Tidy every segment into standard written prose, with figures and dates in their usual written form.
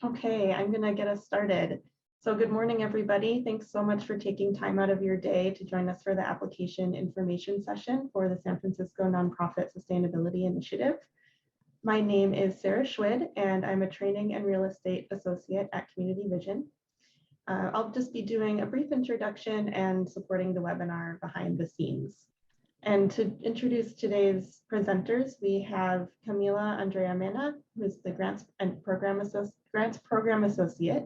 Okay, I'm going to get us started. So good morning, everybody. Thanks so much for taking time out of your day to join us for the application information session for the San Francisco Nonprofit Sustainability Initiative. My name is Sarah Schwid, and I'm a training and real estate associate at Community Vision. I'll just be doing a brief introduction and supporting the webinar behind the scenes. And to introduce today's presenters, we have Camila Andrea Mena, who's the Grants Program Associate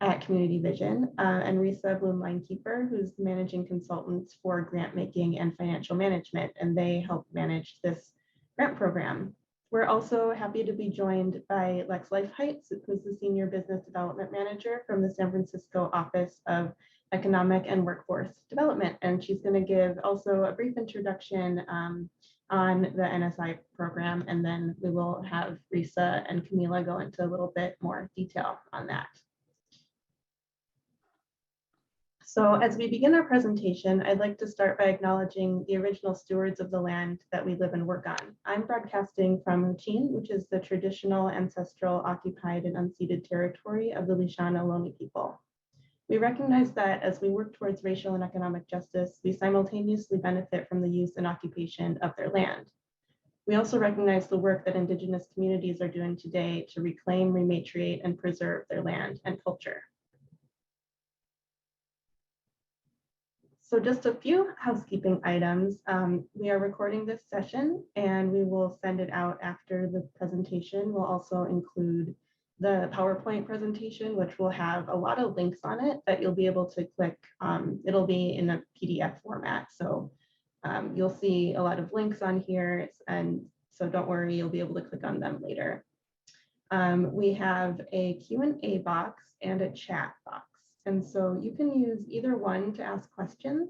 at Community Vision, and Risa Bloom-Linekeeper, who's the Managing Consultant for Grant Making and Financial Management, and they help manage this grant program. We're also happy to be joined by Lex Leifheitz, who's the Senior Business Development Manager from the San Francisco Office of Economic and Workforce Development. And she's going to give also a brief introduction on the NSI program, and then we will have Risa and Camila go into a little bit more detail on that. So as we begin our presentation, I'd like to start by acknowledging the original stewards of the land that we live and work on. I'm broadcasting from Uchin, which is the traditional, ancestral, occupied, and unceded territory of the Lishan Ohlone people. We recognize that as we work towards racial and economic justice, we simultaneously benefit from the use and occupation of their land. We also recognize the work that Indigenous communities are doing today to reclaim, rematriate, and preserve their land and culture. So just a few housekeeping items. We are recording this session and we will send it out after the presentation. We'll also include the PowerPoint presentation, which will have a lot of links on it that you'll be able to click. It'll be in a PDF format. So you'll see a lot of links on here. And so don't worry, you'll be able to click on them later. We have a Q&A box and a chat box. And so you can use either one to ask questions.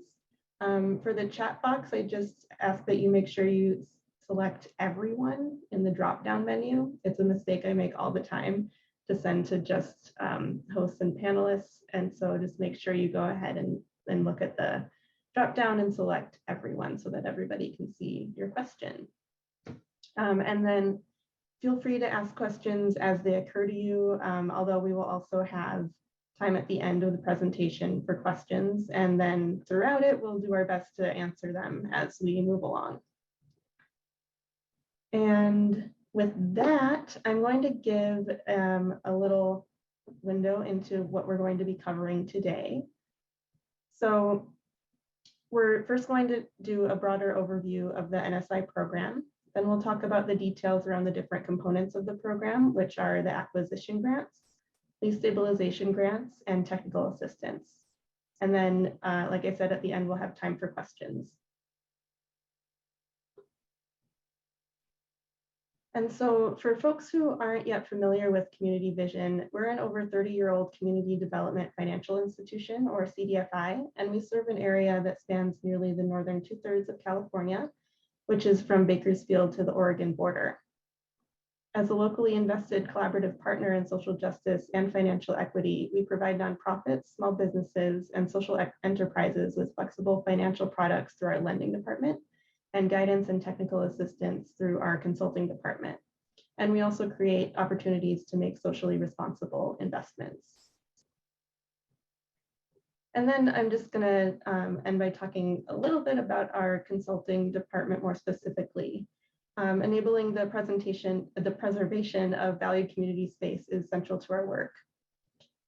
For the chat box, I just ask that you make sure you select everyone in the drop-down menu. It's a mistake I make all the time to send to just hosts and panelists. And so just make sure you go ahead and look at the drop-down and select everyone so that everybody can see your question. And then feel free to ask questions as they occur to you, although we will also have time at the end of the presentation for questions. And then throughout it, we'll do our best to answer them as we move along. And with that, I'm going to give a little window into what we're going to be covering today. So we're first going to do a broader overview of the NSI program. Then we'll talk about the details around the different components of the program, which are the acquisition grants, lease stabilization grants, and technical assistance. And then, like I said, at the end, we'll have time for questions. And so for folks who aren't yet familiar with Community Vision, we're an over 30-year-old community development financial institution, or CDFI, and we serve an area that spans nearly the northern 2/3 of California, which is from Bakersfield to the Oregon border. As a locally invested collaborative partner in social justice and financial equity, we provide nonprofits, small businesses, and social enterprises with flexible financial products through our lending department and guidance and technical assistance through our consulting department. And we also create opportunities to make socially responsible investments. And then I'm just going to end by talking a little bit about our consulting department more specifically. Enabling the preservation of valued community space is central to our work.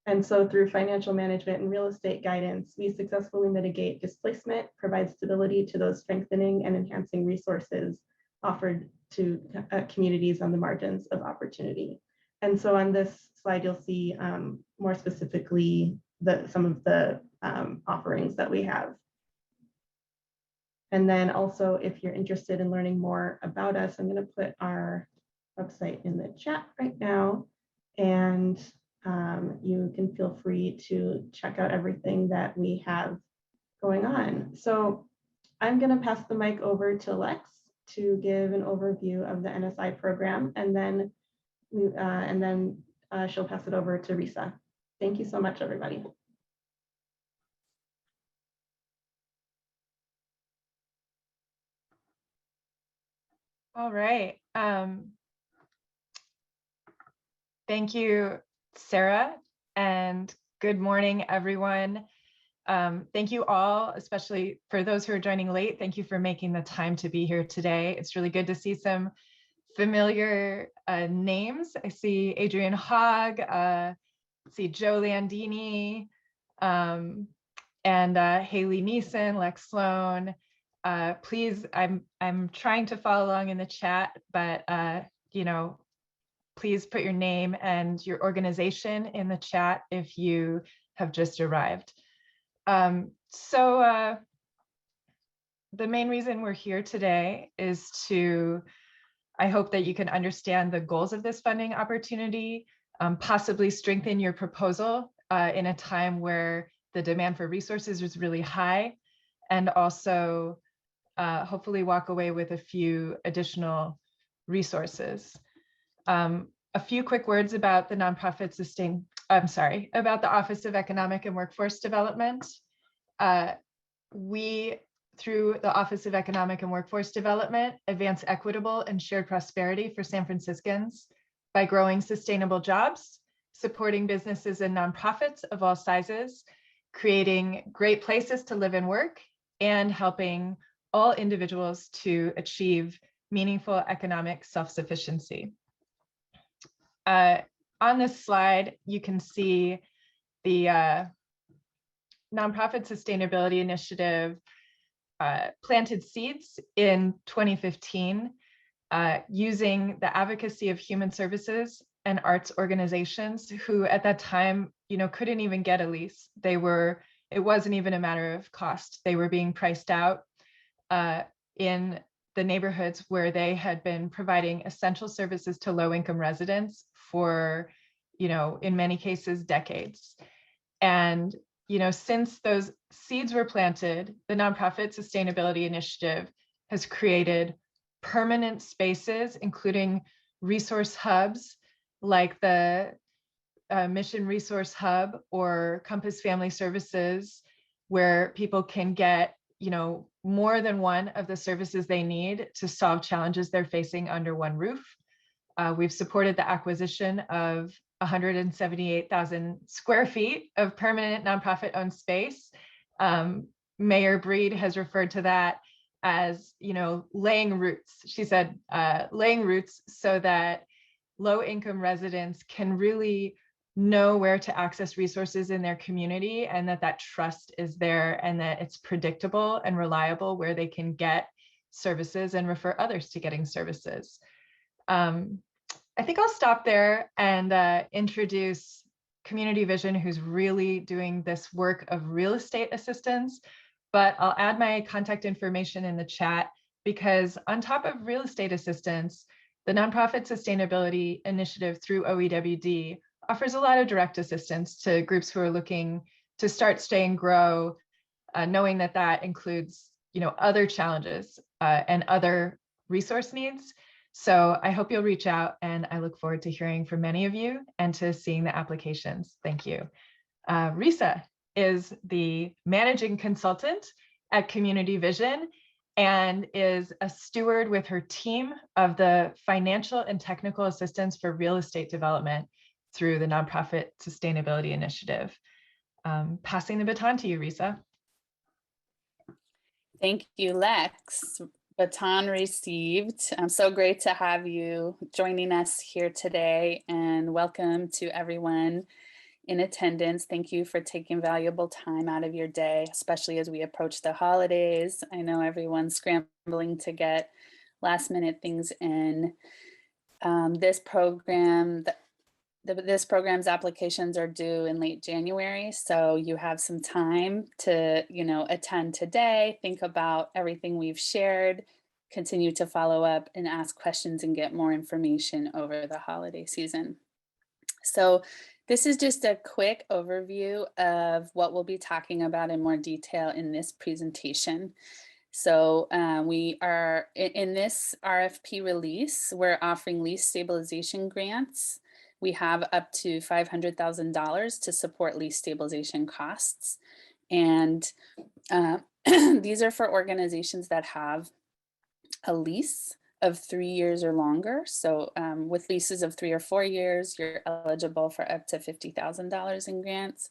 And so through financial management and real estate guidance, we successfully mitigate displacement, provide stability to those strengthening and enhancing resources offered to communities on the margins of opportunity. And so on this slide, you'll see more specifically some of the offerings that we have. And then also, if you're interested in learning more about us, I'm going to put our website in the chat right now, and you can feel free to check out everything that we have going on. So I'm going to pass the mic over to Lex to give an overview of the NSI program, and then she'll pass it over to Risa. Thank you so much, everybody. All right. Thank you Sarah, and good morning, everyone. Thank you all, especially for those who are joining late. Thank you for making the time to be here today. It's really good to see some familiar names. I see Adrian Hogg, see Joe Landini, and Haley Neeson, Lex Sloan. Please, I'm trying to follow along in the chat, but please put your name and your organization in the chat if you have just arrived. So the main reason we're here today is to, I hope that you can understand the goals of this funding opportunity, possibly strengthen your proposal in a time where the demand for resources is really high, and also hopefully walk away with a few additional resources. A few quick words about the about the Office of Economic and Workforce Development. We, through the Office of Economic and Workforce Development, advance equitable and shared prosperity for San Franciscans by growing sustainable jobs, supporting businesses and nonprofits of all sizes, creating great places to live and work, and helping all individuals to achieve meaningful economic self-sufficiency. On this slide, you can see the Nonprofit Sustainability Initiative planted seeds in 2015 using the advocacy of human services and arts organizations who at that time, couldn't even get a lease. It wasn't even a matter of cost. They were being priced out in the neighborhoods where they had been providing essential services to low-income residents for, in many cases, decades. And, since those seeds were planted, the Nonprofit Sustainability Initiative has created permanent spaces, including resource hubs like the Mission Resource Hub or Compass Family Services, where people can get more than one of the services they need to solve challenges they're facing under one roof. We've supported the acquisition of 178,000 square feet of permanent nonprofit-owned space. Mayor Breed has referred to that as, laying roots. She said, laying roots so that low-income residents can really know where to access resources in their community, and that trust is there, and that it's predictable and reliable where they can get services and refer others to getting services. I think I'll stop there and introduce Community Vision, who's really doing this work of real estate assistance, but I'll add my contact information in the chat because on top of real estate assistance, the Nonprofit Sustainability Initiative through OEWD offers a lot of direct assistance to groups who are looking to start, stay, and grow, knowing that that includes, other challenges and other resource needs. So I hope you'll reach out, and I look forward to hearing from many of you and to seeing the applications. Thank you. Risa is the managing consultant at Community Vision and is a steward with her team of the financial and technical assistance for real estate development through the Nonprofit Sustainability Initiative. Passing the baton to you, Risa. Thank you, Lex. Baton received. I'm so great to have you joining us here today, and welcome to everyone in attendance. Thank you for taking valuable time out of your day, especially as we approach the holidays. I know everyone's scrambling to get last minute things in. This program's applications are due in late January, so you have some time to, attend today, think about everything we've shared, continue to follow up and ask questions and get more information over the holiday season. So this is just a quick overview of what we'll be talking about in more detail in this presentation. So we are in this RFP release, we're offering lease stabilization grants. We have up to $500,000 to support lease stabilization costs. And these are for organizations that have a lease of 3 years or longer. So with leases of 3 or 4 years, you're eligible for up to $50,000 in grants.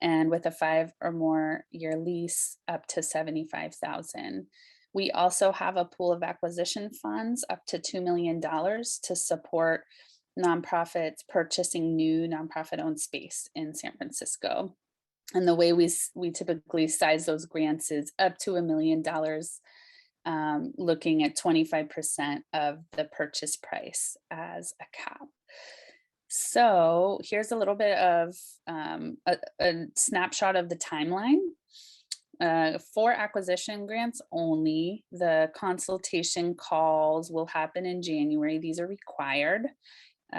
And with a 5 or more year lease, up to $75,000. We also have a pool of acquisition funds up to $2 million to support nonprofits purchasing new nonprofit-owned space in San Francisco. And the way we typically size those grants is up to $1 million, looking at 25% of the purchase price as a cap. So here's a little bit of a snapshot of the timeline. For acquisition grants only, the consultation calls will happen in January. These are required.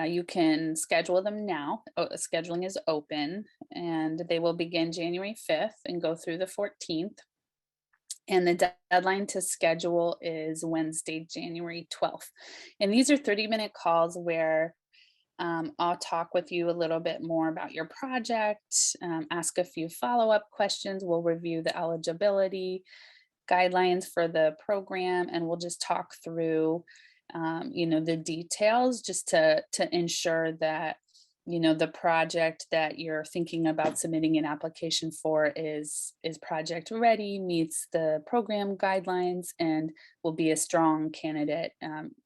You can schedule them now. Scheduling is open, and they will begin January 5th and go through the 14th. And the deadline to schedule is Wednesday, January 12th. And these are 30-minute calls where I'll talk with you a little bit more about your project, ask a few follow-up questions. We'll review the eligibility guidelines for the program, and we'll just talk through the details just to ensure that the project that you're thinking about submitting an application for is project ready, meets the program guidelines, and will be a strong candidate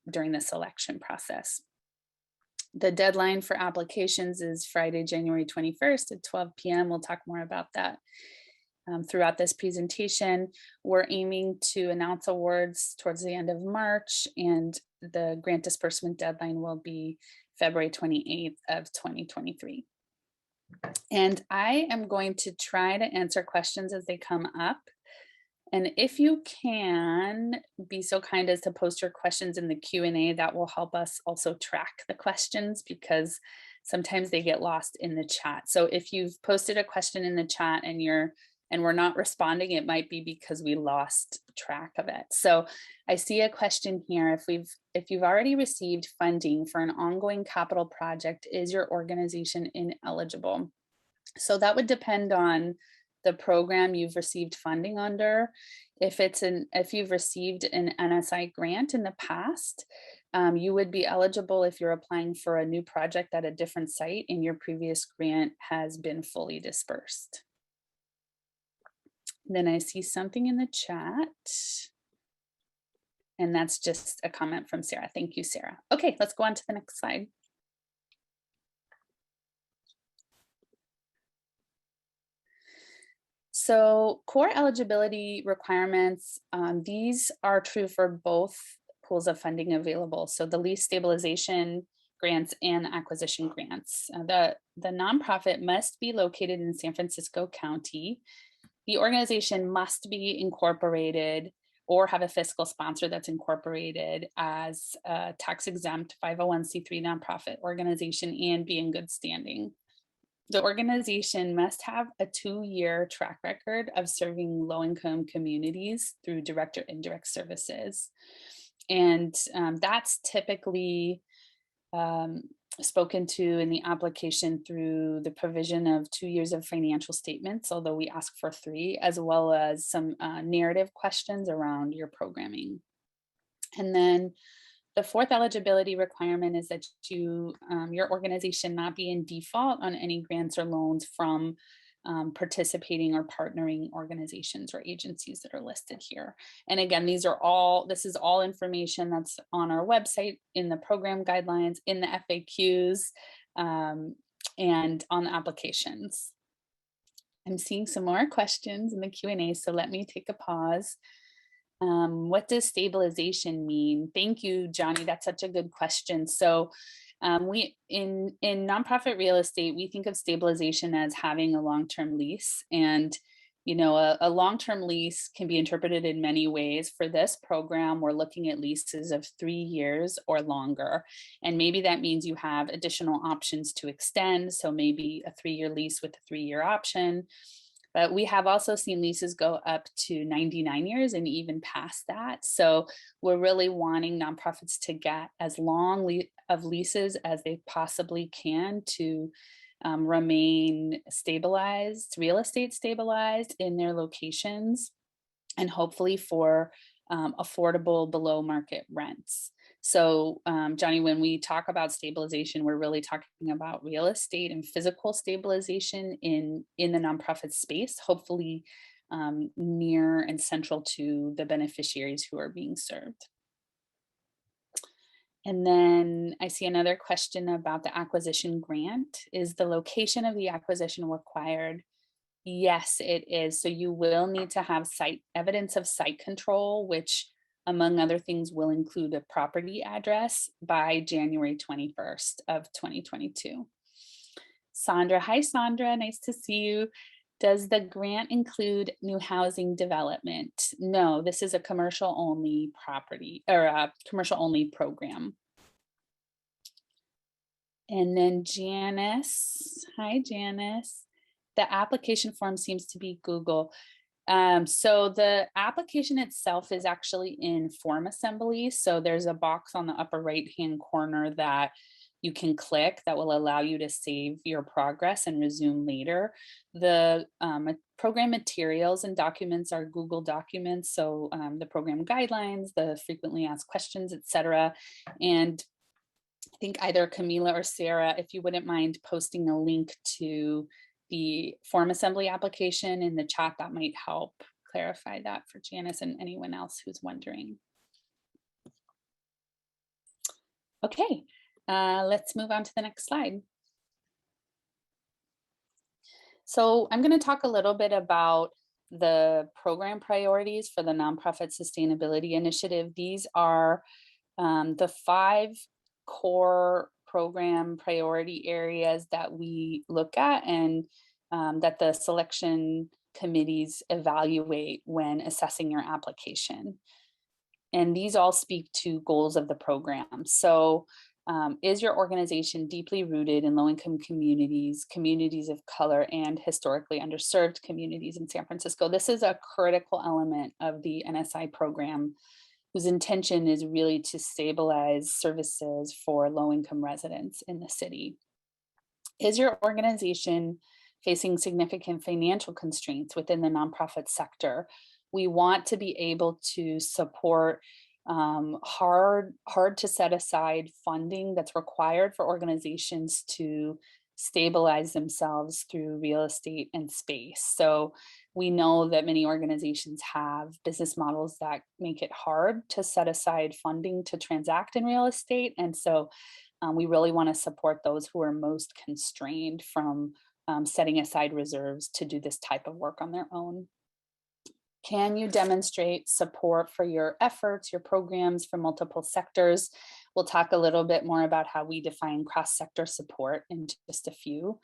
during the selection process. The deadline for applications is Friday, January 21st at 12 p.m. We'll talk more about that throughout this presentation. We're aiming to announce awards towards the end of March, and the grant disbursement deadline will be February 28th of 2023. And I am going to try to answer questions as they come up. And if you can be so kind as to post your questions in the Q&A, that will help us also track the questions, because sometimes they get lost in the chat. So if you've posted a question in the chat and we're not responding, it might be because we lost track of it. So I see a question here. If you've already received funding for an ongoing capital project, is your organization ineligible? So that would depend on the program you've received funding under. If you've received an NSI grant in the past, you would be eligible if you're applying for a new project at a different site and your previous grant has been fully dispersed. Then I see something in the chat, and that's just a comment from Sarah. Thank you, Sarah. Okay, let's go on to the next slide. So core eligibility requirements, these are true for both pools of funding available. So the lease stabilization grants and acquisition grants. The nonprofit must be located in San Francisco County. The organization must be incorporated or have a fiscal sponsor that's incorporated as a tax-exempt 501c3 nonprofit organization and be in good standing. The organization must have a 2-year track record of serving low-income communities through direct or indirect services. And that's typically spoken to in the application through the provision of 2 years of financial statements, although we ask for 3, as well as some narrative questions around your programming. And then the fourth eligibility requirement is that your organization not be in default on any grants or loans from participating or partnering organizations or agencies that are listed here. And again, this is all information that's on our website, in the program guidelines, in the FAQs, and on the applications. I'm seeing some more questions in the Q&A, so let me take a pause. What does stabilization mean? Thank you, Johnny. That's such a good question. So we in nonprofit real estate, we think of stabilization as having a long-term lease. And a long-term lease can be interpreted in many ways. For this program, we're looking at leases of 3 years or longer. And maybe that means you have additional options to extend. So maybe a 3-year lease with a 3-year option. But we have also seen leases go up to 99 years and even past that. So we're really wanting nonprofits to get as long of leases as they possibly can to remain stabilized, real estate stabilized in their locations, and hopefully for affordable below market rents. So Johnny, when we talk about stabilization, we're really talking about real estate and physical stabilization in the nonprofit space, hopefully near and central to the beneficiaries who are being served. And then I see another question about the acquisition grant. Is the location of the acquisition required? Yes, it is. So you will need to have evidence of site control, which among other things will include a property address by January 21st of 2022. Sandra, hi Sandra, nice to see you. Does the grant include new housing development? No, this is a commercial only property or a commercial only program. And then Janice, hi Janice. The application form seems to be Google. So the application itself is actually in form assembly. So there's a box on the upper right-hand corner that you can click that will allow you to save your progress and resume later. The program materials and documents are Google documents. So the program guidelines, the frequently asked questions, etc. And I think either Camila or Sarah, if you wouldn't mind posting a link to the form assembly application in the chat, that might help clarify that for Janice and anyone else who's wondering. Okay, let's move on to the next slide. So I'm going to talk a little bit about the program priorities for the Nonprofit Sustainability Initiative. These are the 5 core program priority areas that we look at and that the selection committees evaluate when assessing your application. And these all speak to goals of the program. So is your organization deeply rooted in low-income communities, communities of color, and historically underserved communities in San Francisco? This is a critical element of the NSI program, whose intention is really to stabilize services for low-income residents in the city. Is your organization facing significant financial constraints within the nonprofit sector? We want to be able to support hard to set aside funding that's required for organizations to stabilize themselves through real estate and space. So we know that many organizations have business models that make it hard to set aside funding to transact in real estate. And so we really want to support those who are most constrained from setting aside reserves to do this type of work on their own. Can you demonstrate support for your efforts, your programs for multiple sectors? We'll talk a little bit more about how we define cross-sector support in just a few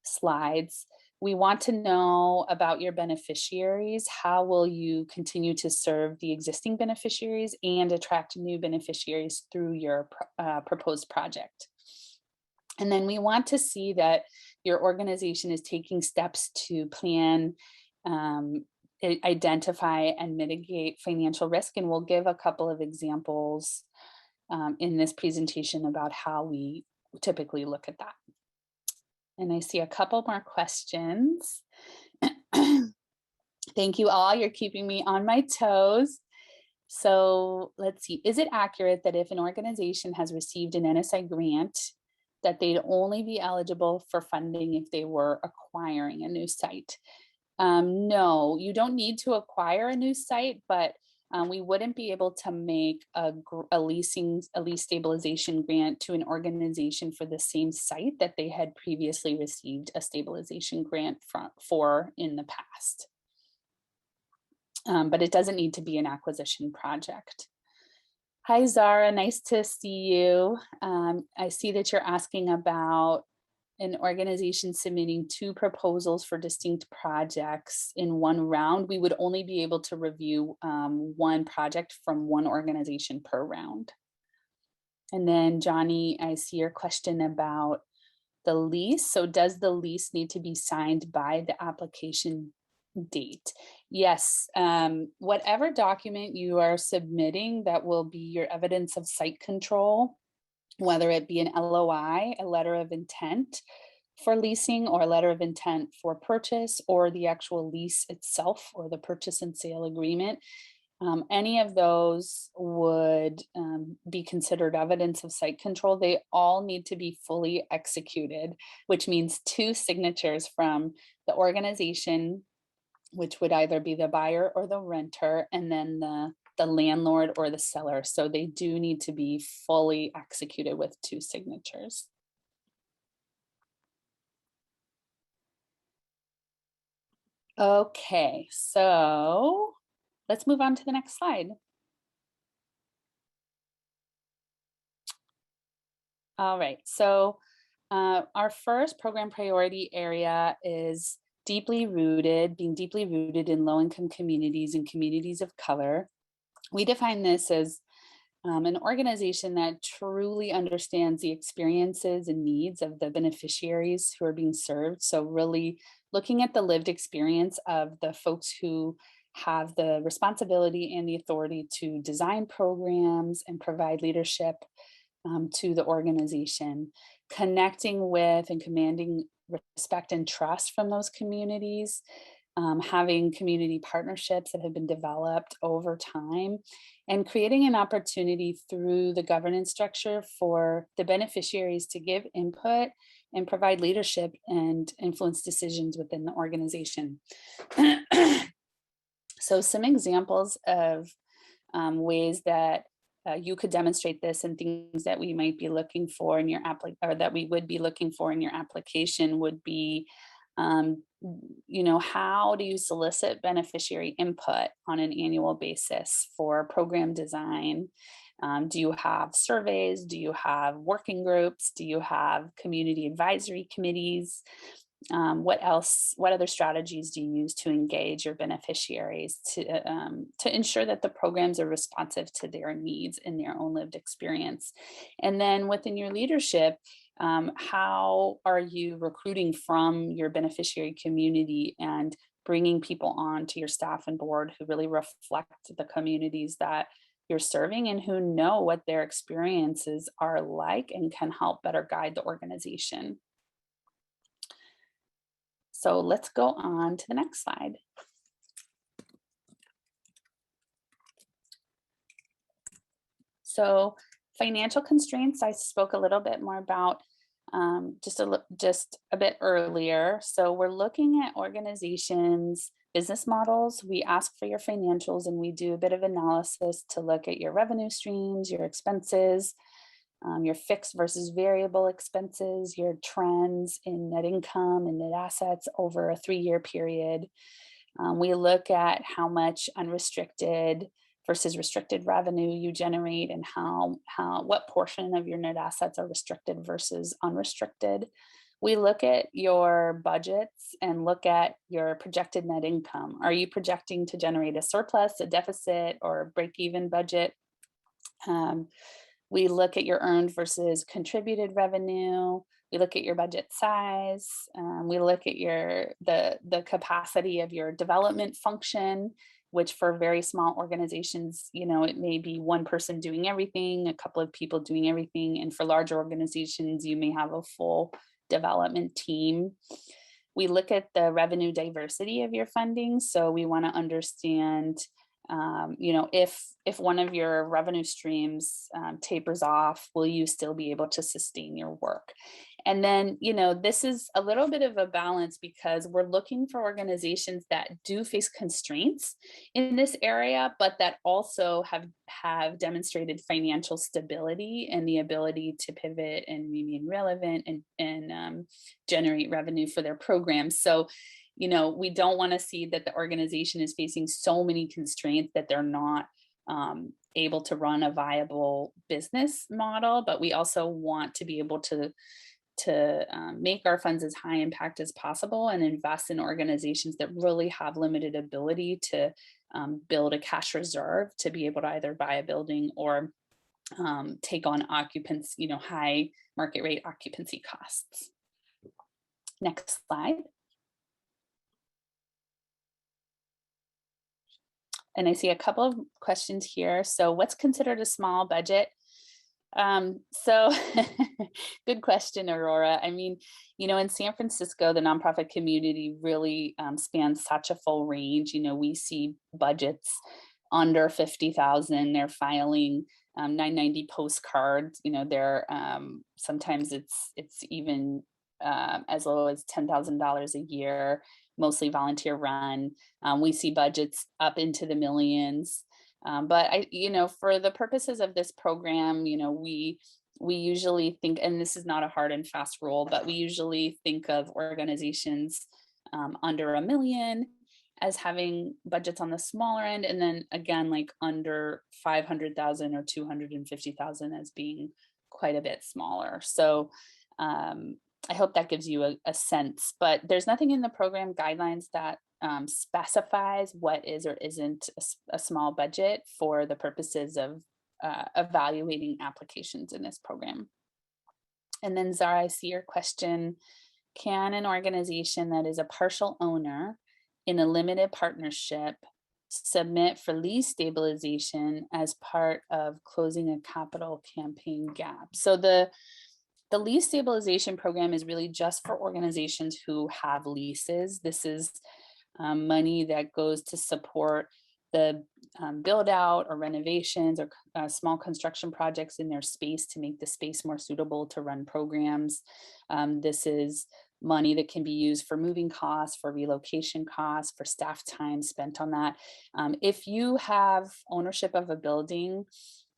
slides. We want to know about your beneficiaries. How will you continue to serve the existing beneficiaries and attract new beneficiaries through your proposed project? And then we want to see that your organization is taking steps to plan, identify and mitigate financial risk. And we'll give a couple of examples in this presentation about how we typically look at that. And I see a couple more questions. Thank you all, you're keeping me on my toes. So let's see, is it accurate that if an organization has received an NSI grant, that they'd only be eligible for funding if they were acquiring a new site? No, you don't need to acquire a new site, but we wouldn't be able to make a lease stabilization grant to an organization for the same site that they had previously received a stabilization grant for in the past. But it doesn't need to be an acquisition project. Hi, Zara, nice to see you. I see that you're asking about an organization submitting 2 proposals for distinct projects in one round. We would only be able to review 1 project from 1 organization per round. And then Johnny, I see your question about the lease. So does the lease need to be signed by the application date? Yes, whatever document you are submitting that will be your evidence of site control, whether it be an LOI, a letter of intent for leasing, or a letter of intent for purchase, or the actual lease itself, or the purchase and sale agreement, Any of those would be considered evidence of site control. They all need to be fully executed, which means 2 signatures from the organization, which would either be the buyer or the renter, and then the landlord or the seller. So they do need to be fully executed with 2 signatures. Okay, so let's move on to the next slide. All right, so our first program priority area is being deeply rooted in low-income communities and communities of color. We define this as an organization that truly understands the experiences and needs of the beneficiaries who are being served. So really looking at the lived experience of the folks who have the responsibility and the authority to design programs and provide leadership to the organization, connecting with and commanding respect and trust from those communities, having community partnerships that have been developed over time, and creating an opportunity through the governance structure for the beneficiaries to give input and provide leadership and influence decisions within the organization. So some examples of ways that you could demonstrate this and things that we might be looking for in your or that we would be looking for in your application would be, how do you solicit beneficiary input on an annual basis for program design? Do you have surveys? Do you have working groups? Do you have community advisory committees? What other strategies do you use to engage your beneficiaries to ensure that the programs are responsive to their needs in their own lived experience? And then within your leadership, how are you recruiting from your beneficiary community and bringing people on to your staff and board who really reflect the communities that you're serving and who know what their experiences are like and can help better guide the organization? So let's go on to the next slide. So financial constraints, I spoke a little bit more about just a bit earlier. So we're looking at organizations' business models. We ask for your financials and we do a bit of analysis to look at your revenue streams, your expenses, your fixed versus variable expenses, your trends in net income and net assets over a 3-year period. We look at how much unrestricted versus restricted revenue you generate and what portion of your net assets are restricted versus unrestricted. We look at your budgets and look at your projected net income. Are you projecting to generate a surplus, a deficit, or a break-even budget? We look at your earned versus contributed revenue. We look at your budget size. We look at the capacity of your development function, which for very small organizations, it may be one person doing everything, a couple of people doing everything. And for larger organizations, you may have a full development team. We look at the revenue diversity of your funding. So we want to understand if one of your revenue streams tapers off, will you still be able to sustain your work? And then, this is a little bit of a balance because we're looking for organizations that do face constraints in this area, but that also have demonstrated financial stability and the ability to pivot and remain relevant and generate revenue for their programs. So we don't want to see that the organization is facing so many constraints that they're not able to run a viable business model, but we also want to be able to make our funds as high impact as possible and invest in organizations that really have limited ability to build a cash reserve to be able to either buy a building or take on occupants, high market rate occupancy costs. Next slide. And I see a couple of questions here. So what's considered a small budget? So good question, Aurora. I mean, in San Francisco, the nonprofit community really spans such a full range. We see budgets under 50,000, they're filing 990 postcards. You know, they're sometimes it's even as low as $10,000 a year, mostly volunteer run. We see budgets up into the millions. But for the purposes of this program, we usually think, and this is not a hard and fast rule, but we usually think of organizations under $1 million as having budgets on the smaller end, and then again, like under 500,000 or 250,000 as being quite a bit smaller. So I hope that gives you a sense, but there's nothing in the program guidelines that specifies what is or isn't a small budget for the purposes of evaluating applications in this program. And then Zara, I see your question. Can an organization that is a partial owner in a limited partnership submit for lease stabilization as part of closing a capital campaign gap? So the lease stabilization program is really just for organizations who have leases. This is money that goes to support the build out or renovations or small construction projects in their space to make the space more suitable to run programs. This is money that can be used for moving costs, for relocation costs, for staff time spent on that. If you have ownership of a building,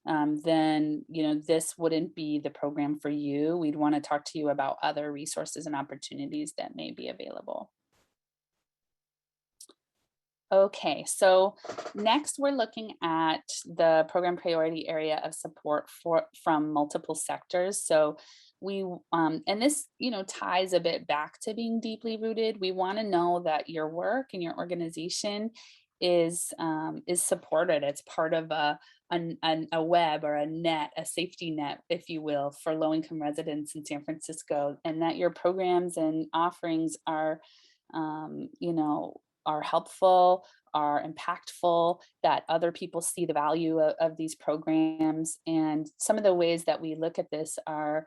then this wouldn't be the program for you. We'd want to talk to you about other resources and opportunities that may be available. Okay, so next we're looking at the program priority area of support from multiple sectors. So we, and this, ties a bit back to being deeply rooted. We want to know that your work and your organization is supported. It's part of a web or a net, a safety net, if you will, for low-income residents in San Francisco, and that your programs and offerings are, are helpful, are impactful, that other people see the value of these programs. And some of the ways that we look at this are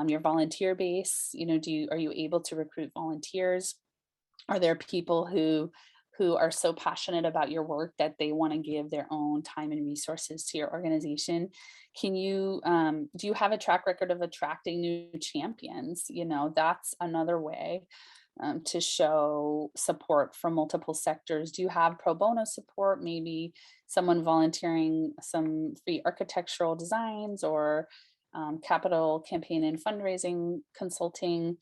your volunteer base. Are you able to recruit volunteers? Are there people who are so passionate about your work that they want to give their own time and resources to your organization? Can you, do you have a track record of attracting new champions? That's another way to show support from multiple sectors. Do you have pro bono support? Maybe someone volunteering some free architectural designs or capital campaign and fundraising consulting?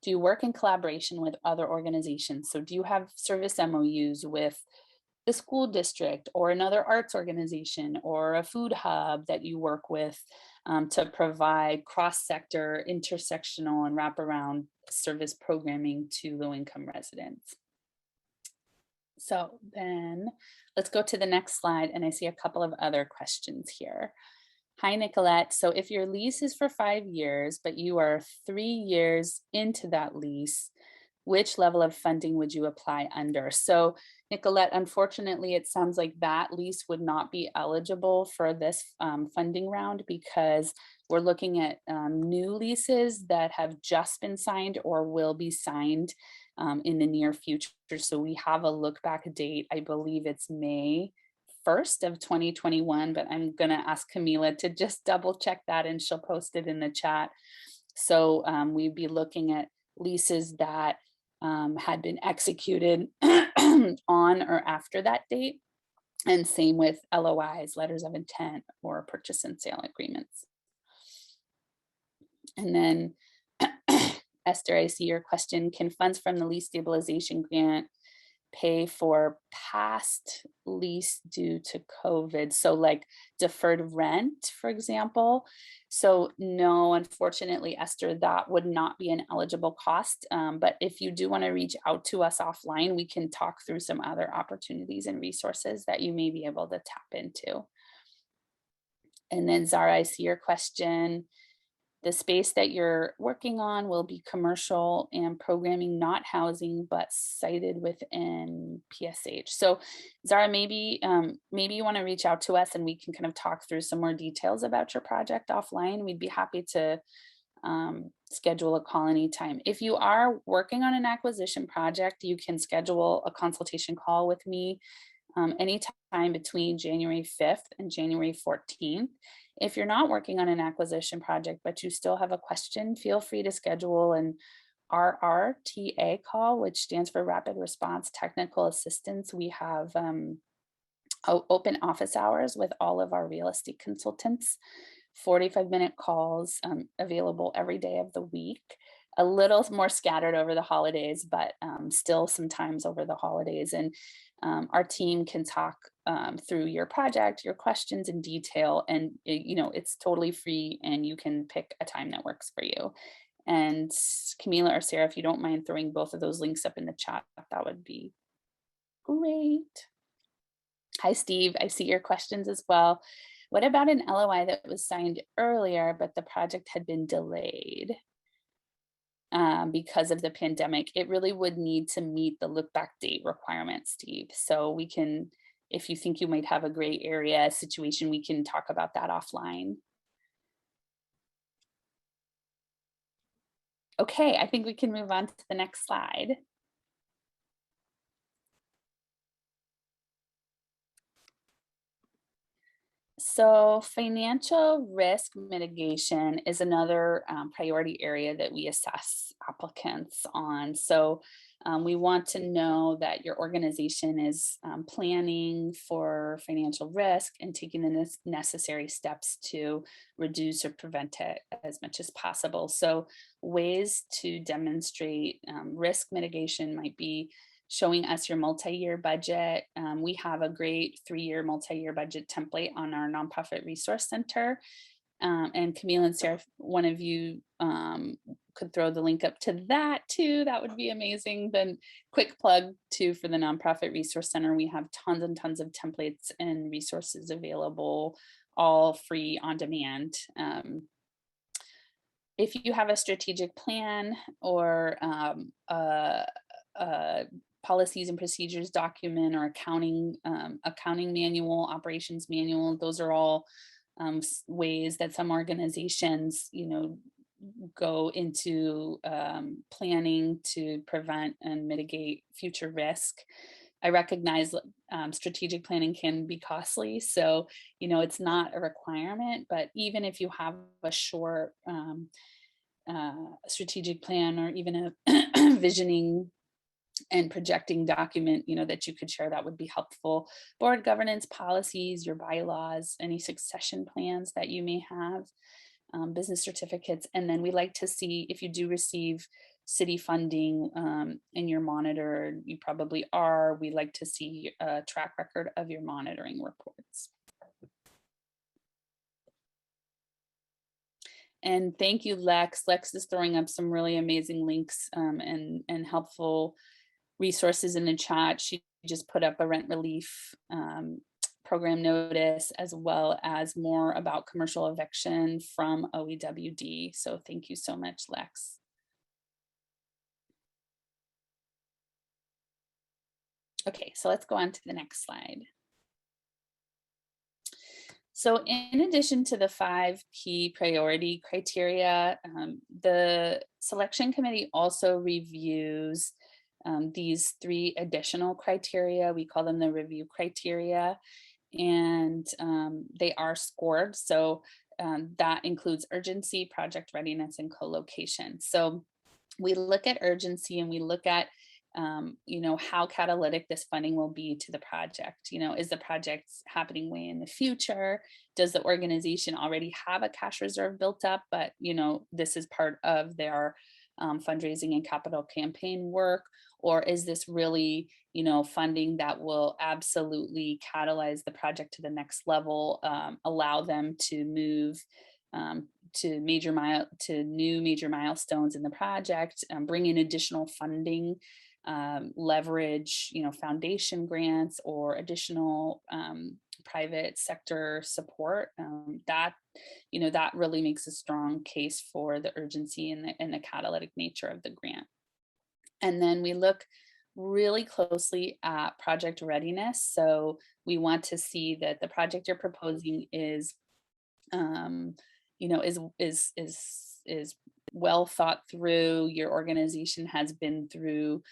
Do you work in collaboration with other organizations? So do you have service MOUs with the school district or another arts organization or a food hub that you work with to provide cross-sector, intersectional, and wraparound service programming to low-income residents? So then let's go to the next slide, and I see a couple of other questions here. Hi, Nicolette. So if your lease is for 5 years, but you are 3 years into that lease, which level of funding would you apply under? So Nicolette, unfortunately, it sounds like that lease would not be eligible for this funding round because we're looking at new leases that have just been signed or will be signed in the near future. So we have a look back date. I believe it's May 1st of 2021, but I'm going to ask Camila to just double check that and she'll post it in the chat. So we'd be looking at leases that had been executed on or after that date, and same with LOIs, letters of intent, or purchase and sale agreements. And then Esther, I see your question. Can funds from the lease stabilization grant pay for past lease due to COVID? So like deferred rent, for example. So no, unfortunately, Esther, that would not be an eligible cost. But if you do want to reach out to us offline, we can talk through some other opportunities and resources that you may be able to tap into. And then Zara, I see your question. The space that you're working on will be commercial and programming, not housing, but sited within PSH. So Zara, maybe you want to reach out to us and we can kind of talk through some more details about your project offline. We'd be happy to schedule a call anytime. If you are working on an acquisition project, you can schedule a consultation call with me. anytime between January 5th and January 14th. If you're not working on an acquisition project, but you still have a question, feel free to schedule an RRTA call, which stands for Rapid Response Technical Assistance. We have open office hours with all of our real estate consultants, 45-minute calls available every day of the week. A little more scattered over the holidays, but still sometimes over the holidays. And our team can talk through your project, your questions in detail, and it's totally free, and you can pick a time that works for you. And Camila or Sarah, if you don't mind throwing both of those links up in the chat, that would be great. Hi, Steve. I see your questions as well. What about an LOI that was signed earlier, but the project had been delayed because of the pandemic? It really would need to meet the look back date requirement, Steve. So we can, if you think you might have a gray area situation, we can talk about that offline. Okay, I think we can move on to the next slide. So financial risk mitigation is another priority area that we assess applicants on. So we want to know that your organization is planning for financial risk and taking the necessary steps to reduce or prevent it as much as possible. So ways to demonstrate risk mitigation might be showing us your multi-year budget. We have a great 3-year multi-year budget template on our Nonprofit Resource Center. And Camille and Sarah, one of you could throw the link up to that too. That would be amazing. Then quick plug too for the Nonprofit Resource Center. We have tons and tons of templates and resources available, all free on demand. If you have a strategic plan or policies and procedures document or accounting manual, operations manual, those are all ways that some organizations, go into planning to prevent and mitigate future risk. I recognize strategic planning can be costly, so it's not a requirement, but even if you have a short strategic plan or even a visioning and projecting document, that you could share, that would be helpful. Board governance policies, your bylaws, any succession plans that you may have, business certificates. And then we like to see if you do receive city funding in your monitor, you probably are, we like to see a track record of your monitoring reports. And thank you, Lex. Lex is throwing up some really amazing links and helpful resources in the chat. She just put up a rent relief program notice, as well as more about commercial eviction from OEWD. So thank you so much, Lex. Okay, so let's go on to the next slide. So in addition to the 5 key priority criteria, the selection committee also reviews these 3 additional criteria. We call them the review criteria, and they are scored. So that includes urgency, project readiness, and co-location. So we look at urgency and we look at how catalytic this funding will be to the project. Is the project happening way in the future? Does the organization already have a cash reserve built up, but this is part of their fundraising and capital campaign work? Or is this really, funding that will absolutely catalyze the project to the next level, allow them to move to new major milestones in the project, bring in additional funding, leverage, foundation grants or additional private sector support? That really makes a strong case for the urgency and the catalytic nature of the grant. And then we look really closely at project readiness. So we want to see that the project you're proposing is well thought through. Your organization has been through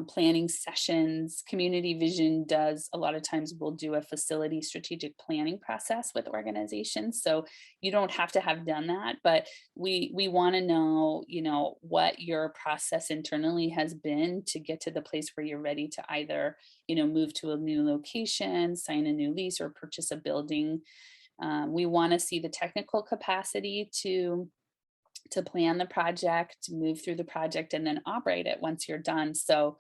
planning sessions. Community vision does, a lot of times we'll do a facility strategic planning process with organizations. So you don't have to have done that, but we want to know, you know, what your process internally has been to get to the place where you're ready to either, you know, move to a new location, sign a new lease, or purchase a building. We want to see the technical capacity to plan the project, move through the project, and then operate it once you're done. So,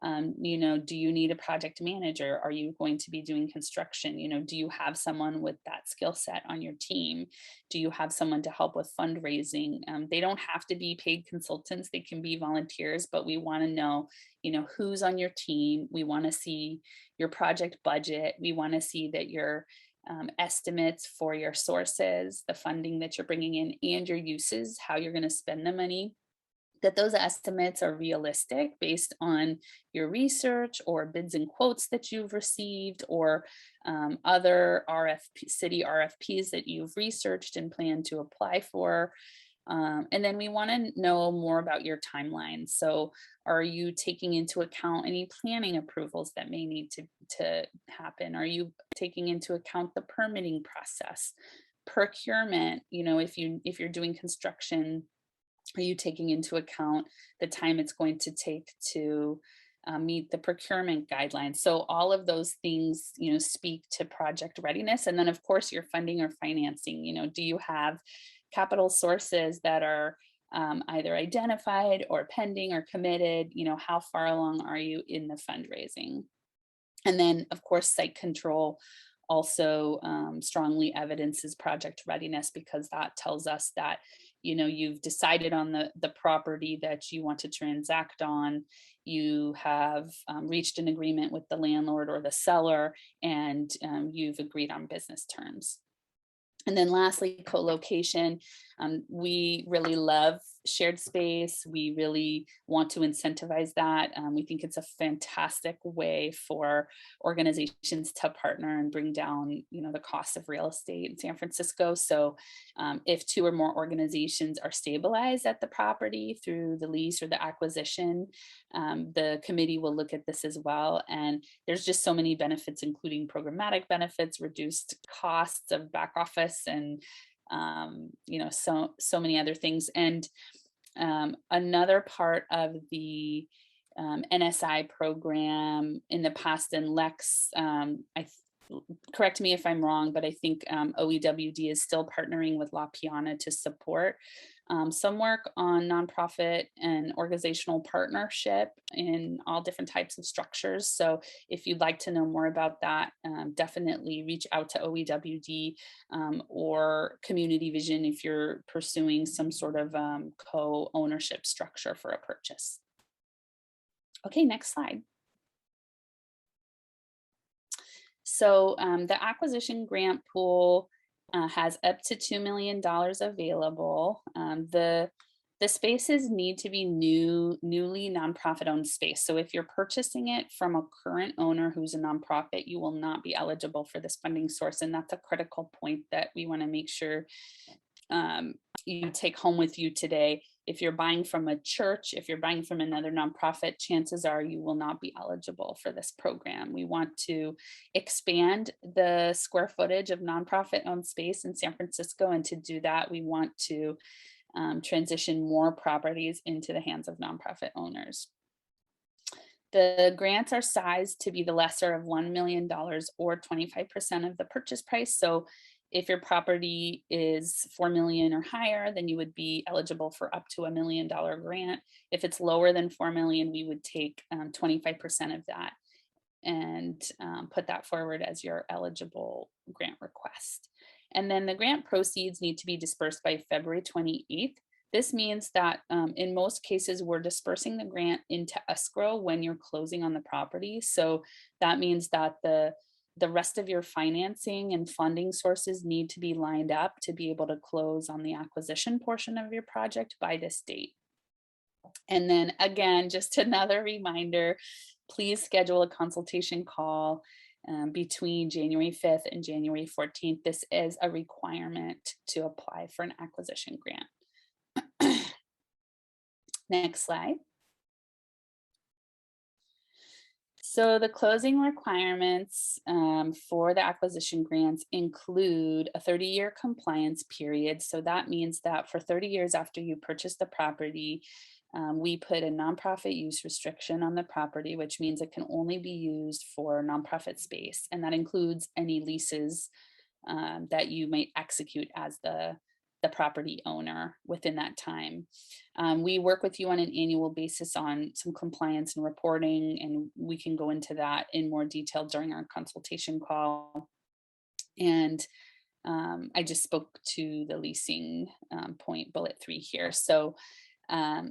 you know, do you need a project manager? Are you going to be doing construction? You know, do you have someone with that skill set on your team? Do you have someone to help with fundraising? They don't have to be paid consultants. They can be volunteers, but we want to know, you know, who's on your team. We want to see your project budget. We want to see that your estimates for your sources, the funding that you're bringing in, and your uses, how you're going to spend the money, that those estimates are realistic based on your research or bids and quotes that you've received, or other city RFPs that you've researched and plan to apply for. And then we want to know more about your timeline. So are you taking into account any planning approvals that may need to happen? Are you taking into account the permitting process, procurement? You know, if you're doing construction, are you taking into account the time it's going to take to meet the procurement guidelines? So all of those things, you know, speak to project readiness. And then of course your funding or financing, you know, do you have capital sources that are either identified or pending or committed? You know, how far along are you in the fundraising? And then of course, site control also strongly evidences project readiness, because that tells us that, you know, you've decided on the property that you want to transact on, you have reached an agreement with the landlord or the seller, and you've agreed on business terms. And then lastly, co-location. We really love shared space. We really want to incentivize that. We think it's a fantastic way for organizations to partner and bring down, you know, the cost of real estate in San Francisco. So if 2 or more organizations are stabilized at the property through the lease or the acquisition, the committee will look at this as well. And there's just so many benefits, including programmatic benefits, reduced costs of back office, and you know, so many other things. And another part of the NSI program in the past, and Lex, correct me if I'm wrong, but I think OEWD is still partnering with La Piana to support some work on nonprofit and organizational partnership in all different types of structures. So if you'd like to know more about that, definitely reach out to OEWD or Community Vision if you're pursuing some sort of co-ownership structure for a purchase. Okay, next slide. So the acquisition grant pool has up to $2 million available. The spaces need to be newly nonprofit owned space. So if you're purchasing it from a current owner who's a nonprofit, you will not be eligible for this funding source. And that's a critical point that we want to make sure you take home with you today. If you're buying from a church, if you're buying from another nonprofit, chances are you will not be eligible for this program. We want to expand the square footage of nonprofit owned space in San Francisco. And to do that, we want to transition more properties into the hands of nonprofit owners. The grants are sized to be the lesser of $1 million or 25% of the purchase price. So if your property is 4 million or higher, then you would be eligible for up to $1 million grant. If it's lower than 4 million, we would take 25% of that and put that forward as your eligible grant request. And then the grant proceeds need to be dispersed by February 28th. This means that in most cases, we're dispersing the grant into escrow when you're closing on the property. So that means that the rest of your financing and funding sources need to be lined up to be able to close on the acquisition portion of your project by this date. And then again, just another reminder, please schedule a consultation call between January 5th and January 14th. This is a requirement to apply for an acquisition grant. Next slide. So the closing requirements for the acquisition grants include a 30-year compliance period. So that means that for 30 years after you purchase the property, we put a nonprofit use restriction on the property, which means it can only be used for nonprofit space. And that includes any leases that you might execute as the property owner within that time. We work with you on an annual basis on some compliance and reporting, and we can go into that in more detail during our consultation call. And I just spoke to the leasing point, bullet 3 here. So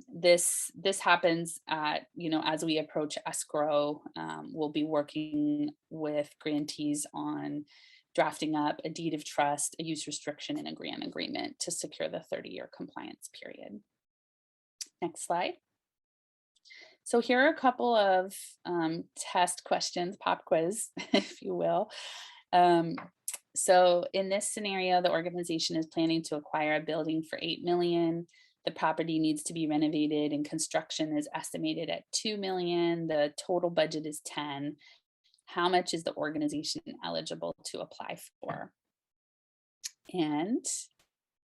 this happens at, as we approach escrow, we'll be working with grantees on drafting up a deed of trust, a use restriction, and a grant agreement to secure the 30-year compliance period. Next slide. So here are a couple of test questions, pop quiz, if you will. So in this scenario, the organization is planning to acquire a building for $8 million. The property needs to be renovated and construction is estimated at $2 million. The total budget is $10 million. How much is the organization eligible to apply for? And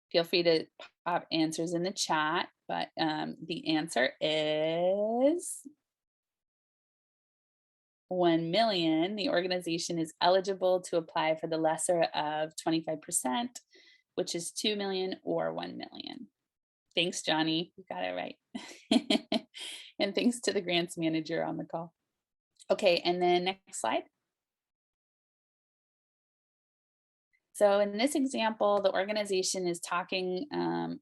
feel free to pop answers in the chat, but the answer is $1 million. The organization is eligible to apply for the lesser of 25%, which is $2 million or $1 million. Thanks, Johnny. You got it right. And thanks to the grants manager on the call. Okay, and then next slide. So in this example, the organization is talking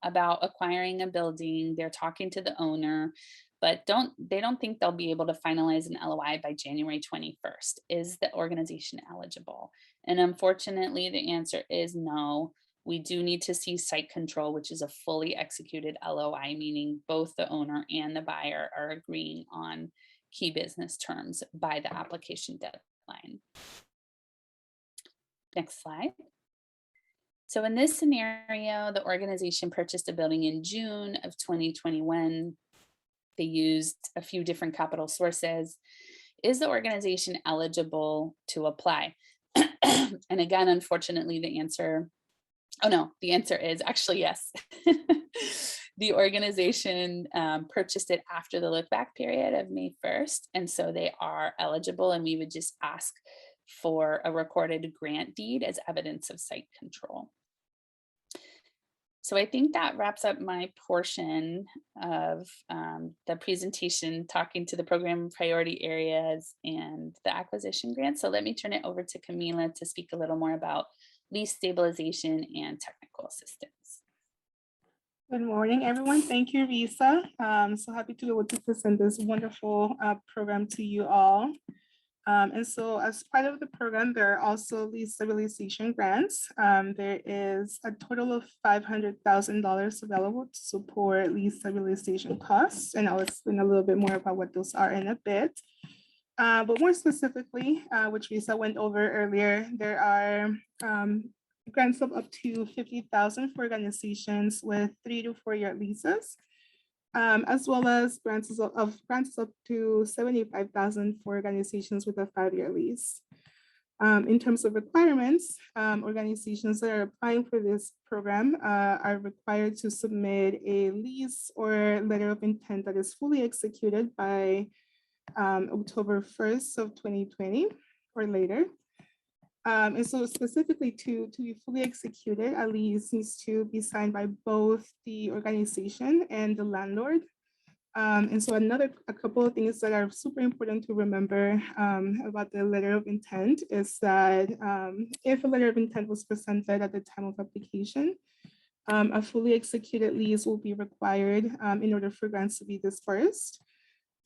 about acquiring a building. They're talking to the owner, but they don't think they'll be able to finalize an LOI by January 21st. Is the organization eligible? And unfortunately, the answer is no. We do need to see site control, which is a fully executed LOI, meaning both the owner and the buyer are agreeing on key business terms by the application deadline. Next slide. So in this scenario, the organization purchased a building in June of 2021. They used a few different capital sources. Is the organization eligible to apply? And again, unfortunately, the answer is actually yes. The organization purchased it after the look back period of May 1st. And so they are eligible, and we would just ask for a recorded grant deed as evidence of site control. So I think that wraps up my portion of the presentation, talking to the program priority areas and the acquisition grant. So let me turn it over to Camila to speak a little more about lease stabilization and technical assistance. Good morning, everyone. Thank you, Risa. So happy to be able to present this wonderful program to you all. And so as part of the program, there are also lease stabilization grants. There is a total of $500,000 available to support lease stabilization costs. And I'll explain a little bit more about what those are in a bit. But more specifically, which Risa went over earlier, there are grants of up to $50,000 for organizations with 3 to 4 year leases, as well as grants up to $75,000 for organizations with a 5-year lease. In terms of requirements, organizations that are applying for this program are required to submit a lease or letter of intent that is fully executed by October 1st of 2020 or later. And so specifically to be fully executed, a lease needs to be signed by both the organization and the landlord. And so a couple of things that are super important to remember about the letter of intent is that if a letter of intent was presented at the time of application, a fully executed lease will be required in order for grants to be dispersed.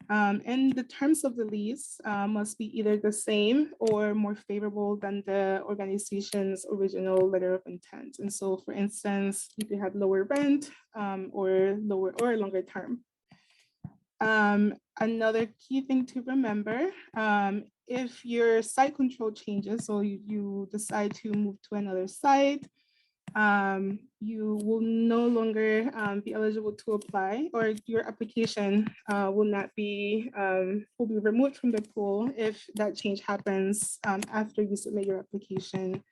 And the terms of the lease must be either the same or more favorable than the organization's original letter of intent. And so, for instance, you could have lower rent or longer term. Another key thing to remember, if your site control changes, so you decide to move to another site, you will no longer be eligible to apply, or your application will be removed from the pool if that change happens after you submit your application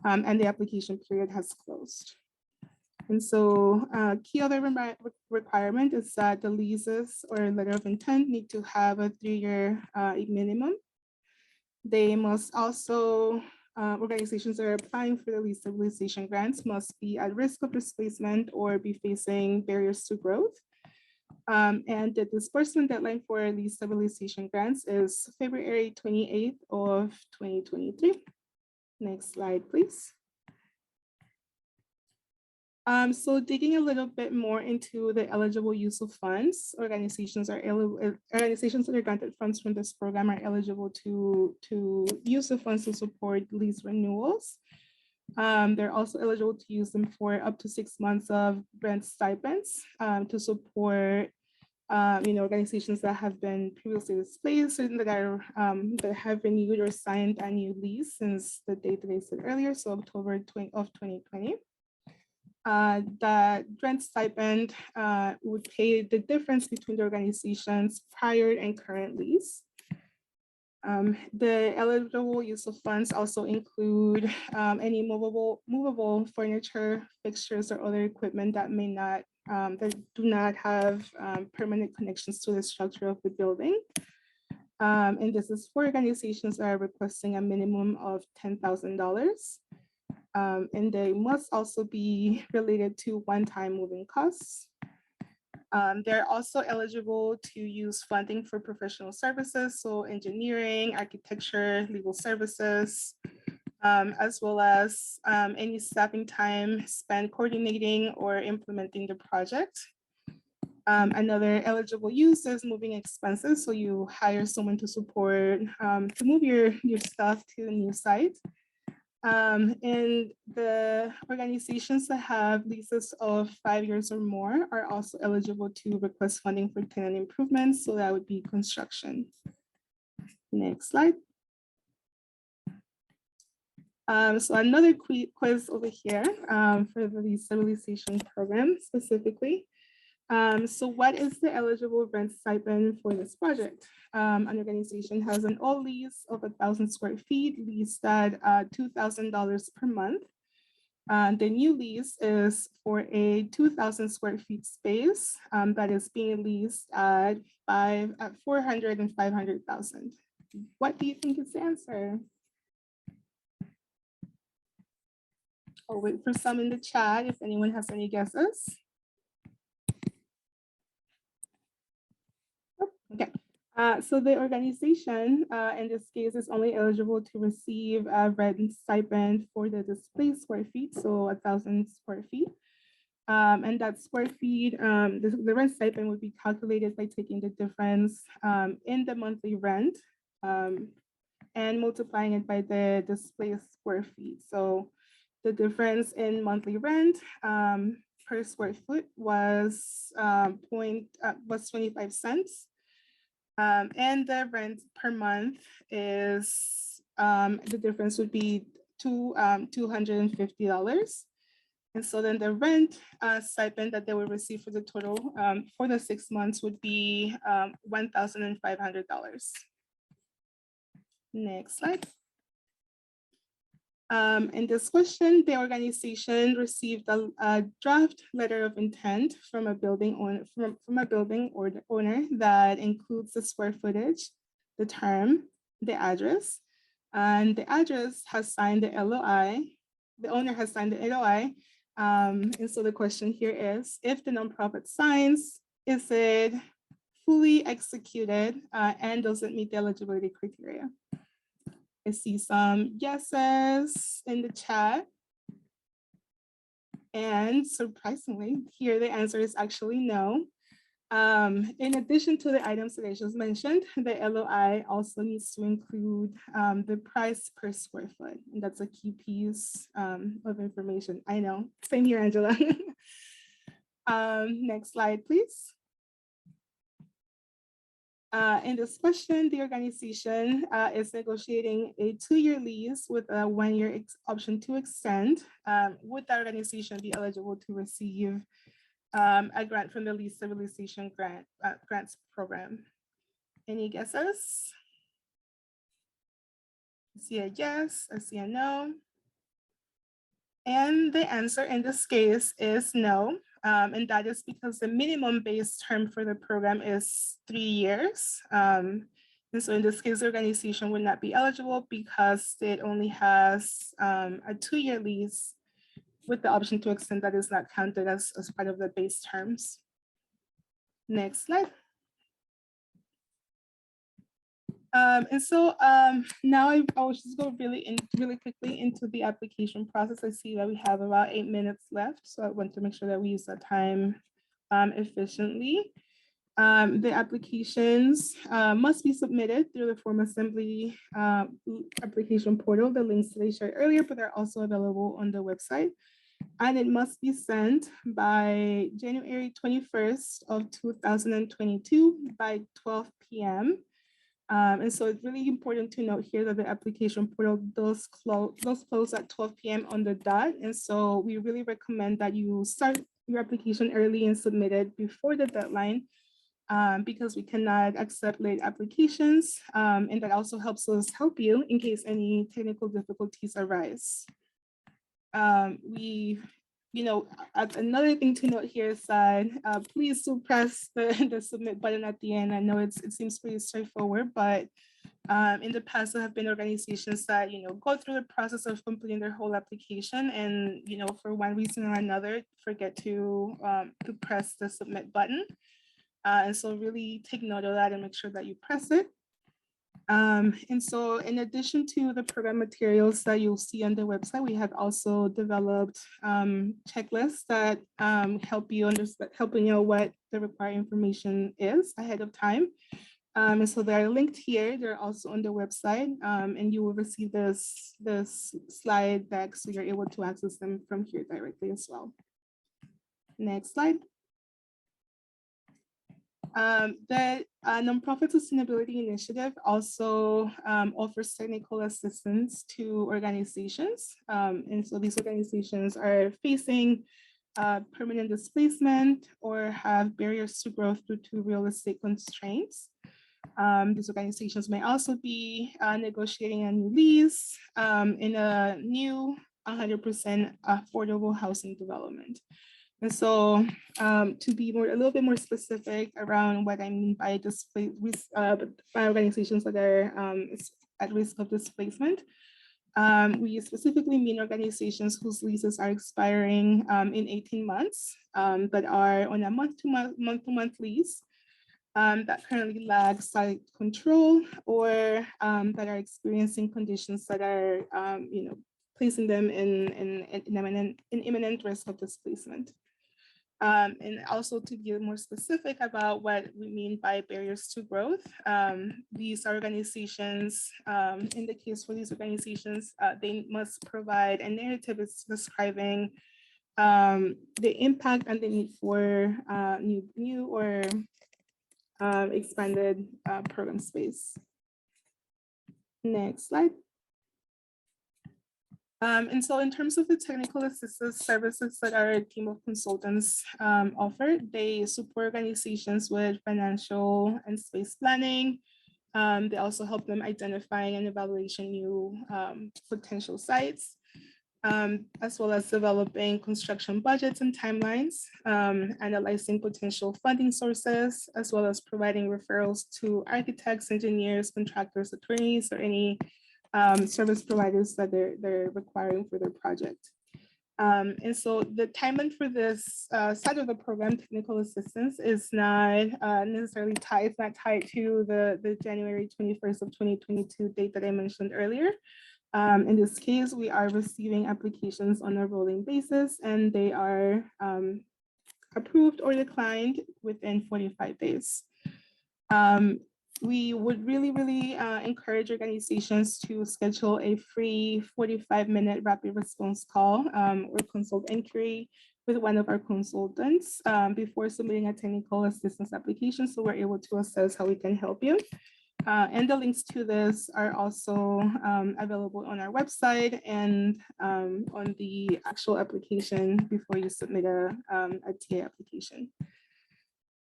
and the application period has closed. And so key other requirement is that the leases or letter of intent need to have a 3-year minimum. They must also, organizations that are applying for the lease stabilization grants must be at risk of displacement or be facing barriers to growth. And the disbursement deadline for lease stabilization grants is February 28th of 2023. Next slide, please. So digging a little bit more into the eligible use of funds, organizations that are granted funds from this program are eligible to use the funds to support lease renewals. They're also eligible to use them for up to 6 months of rent stipends to support organizations that have been previously displaced and that have renewed or signed a new lease since the date that I said earlier, so October 2020. That rent stipend would pay the difference between the organization's prior and current lease. The eligible use of funds also include any movable furniture, fixtures, or other equipment that may not, that do not have permanent connections to the structure of the building. And this is for organizations that are requesting a minimum of $10,000. And they must also be related to one-time moving costs. They're also eligible to use funding for professional services, so engineering, architecture, legal services, as well as any staffing time spent coordinating or implementing the project. Another eligible use is moving expenses, so you hire someone to support, to move your stuff to the new site. And the organizations that have leases of 5 years or more are also eligible to request funding for tenant improvements. So that would be construction. Next slide. So another quiz over here for the lease stabilization program specifically. So what is the eligible rent stipend for this project? An organization has an old lease of 1,000 square feet leased at $2,000 per month. The new lease is for a 2,000 square feet space that is being leased at $400,000 and $500,000. What do you think is the answer? I'll wait for some in the chat if anyone has any guesses. Okay, so the organization in this case is only eligible to receive a rent stipend for the displaced square feet, so 1,000 square feet. And that square feet, the rent stipend would be calculated by taking the difference in the monthly rent and multiplying it by the displaced square feet. So the difference in monthly rent per square foot was 25 cents. And the rent per month is, the difference would be $250. And so then the rent stipend that they will receive for the total for the 6 months would be $1,500. Next slide. In this question, the organization received a draft letter of intent from a building owner that includes the square footage, the term, the address, and the address has signed the LOI. The owner has signed the LOI. And so the question here is, if the nonprofit signs, is it fully executed and does it meet the eligibility criteria? I see some yeses in the chat. And surprisingly, here the answer is actually no. In addition to the items that I just mentioned, the LOI also needs to include the price per square foot. And that's a key piece of information. I know, same here, Angela. Next slide, please. In this question, the organization is negotiating a 2-year lease with a 1-year option to extend. Would that organization be eligible to receive a grant from the Lease Stabilization grants program? Any guesses? I see a yes, I see a no. And the answer in this case is no. And that is because the minimum base term for the program is 3 years. And so in this case, the organization would not be eligible because it only has a 2-year lease with the option to extend that is not counted as part of the base terms. Next slide. And so now I'll just go really quickly into the application process. I see that we have about 8 minutes left, so I want to make sure that we use that time efficiently. The applications must be submitted through the form assembly application portal. The links that I shared earlier, but they're also available on the website. And it must be sent by January 21st of 2022 by 12 p.m. And so it's really important to note here that the application portal does close at 12 p.m. on the dot. And so we really recommend that you start your application early and submit it before the deadline because we cannot accept late applications. And that also helps us help you in case any technical difficulties arise. Another thing to note here is that please do press the submit button at the end. I know it seems pretty straightforward, but in the past there have been organizations that go through the process of completing their whole application and for one reason or another forget to press the submit button. And so really take note of that and make sure that you press it. And so in addition to the program materials that you'll see on the website, we have also developed checklists that help you know what the required information is ahead of time. And so they're linked here. They're also on the website, and you will receive this slide deck so you're able to access them from here directly as well. Next slide. The Nonprofit Sustainability Initiative also offers technical assistance to organizations. And so these organizations are facing permanent displacement or have barriers to growth due to real estate constraints. These organizations may also be negotiating a new lease in a new 100% affordable housing development. And so to be a little bit more specific around what I mean by by organizations that are at risk of displacement, we specifically mean organizations whose leases are expiring in 18 months, but are on a month-to-month lease that currently lack site control or that are experiencing conditions that are placing them in imminent risk of displacement. And also to be more specific about what we mean by barriers to growth, these organizations, in the case for these organizations, they must provide a narrative describing the impact and the need for new or expanded program space. Next slide. And so in terms of the technical assistance services that our team of consultants offer, they support organizations with financial and space planning. They also help them identifying and evaluating new potential sites, as well as developing construction budgets and timelines, analyzing potential funding sources, as well as providing referrals to architects, engineers, contractors, attorneys, or any service providers that they're requiring for their project. And so the timeline for this side of the program, technical assistance, is not necessarily tied, it's not tied to the January 21st of 2022 date that I mentioned earlier. In this case, we are receiving applications on a rolling basis, and they are approved or declined within 45 days. We would really encourage organizations to schedule a free 45-minute rapid response call or consult inquiry with one of our consultants before submitting a technical assistance application, so we're able to assess how we can help you. And the links to this are also available on our website and on the actual application before you submit a TA application.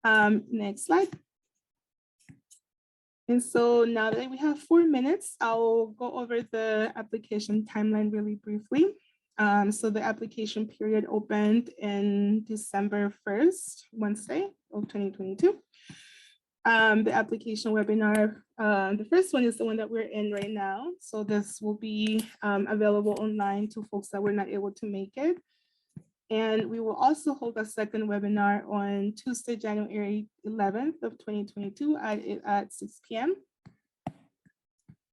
Next slide. And so now that we have 4 minutes, I'll go over the application timeline really briefly. So the application period opened in December 1st, Wednesday of 2022. The application webinar, the first one is the one that we're in right now. So this will be available online to folks that were not able to make it. And we will also hold a second webinar on Tuesday, January 11th of 2022 at 6 p.m.